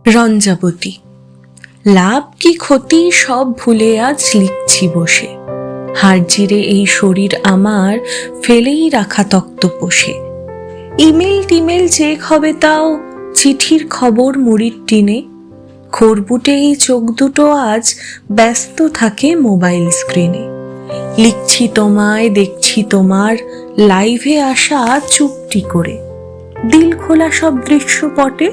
রঞ্জাবতী। লাভ কি ক্ষতি সব ভুলে আজ লিখছি বসে, হার জিরে এই শরীর আমার ফেলেই রাখা তক্তপোষে। ইমেল টিমেল চেক হবে তাও চিঠির খবর মুড়ির টিনে, খড়বুটে এই চোখ দুটো আজ ব্যস্ত থাকে মোবাইল স্ক্রিনে। লিখছি তোমায়, দেখছি তোমার লাইভে আসা চুপটি করে, দিল খোলা সব দৃশ্যপটে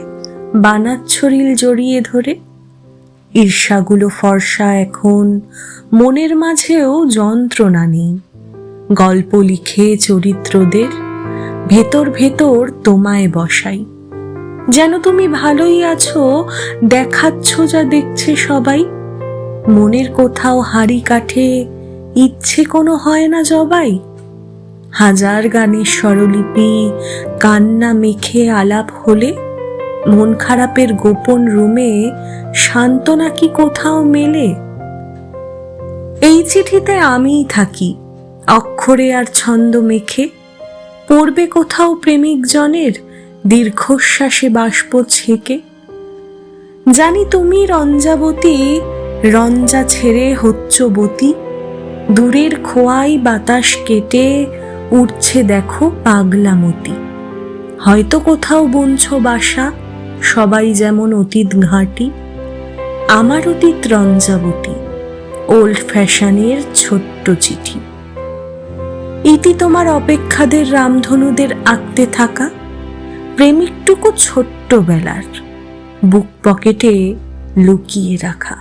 বানাচ্ছ রিল জড়িয়ে ধরে। ঈর্ষাগুলো ফর্সা এখন, মনের মাঝেও যন্ত্রণা নেই। গল্প লিখে চরিত্রদের ভেতর ভেতর তোমায় বসাই, যেন তুমি ভালোই আছো, দেখাচ্ছ যা দেখছে সবাই। মনের কোথাও হাড়ি কাঠে ইচ্ছে কোনো হয় না জবাই। হাজার গানের স্বরলিপি কান্না মেখে আলাপ হলে, মন খারাপের গোপন রুমে সান্ত্বনা কি কোথাও মেলে? এই চিঠিতে আমিই থাকি অক্ষরে আর ছন্দ মেখে, পড়বে কোথাও প্রেমিক জনের দীর্ঘশ্বাসে বাষ্প ছেকে। জানি তুমি রঞ্জাবতী, রঞ্জা ছেড়ে হচ্ছ বতী, দূরের খোয়াই বাতাস কেটে উঠছে দেখো পাগলামতি। হয়তো কোথাও বুনছ বাসা, সবাই যেমন অতীত ঘাঁটি, আমার অতীত রঞ্জাবতী, ওল্ড ফ্যাশনের ছোট্ট চিঠি। ইতি তোমার অপেক্ষাদের রামধনুদের আঁকতে থাকা, প্রেমিকটুকু ছোট্ট বেলার বুক পকেটে লুকিয়ে রাখা।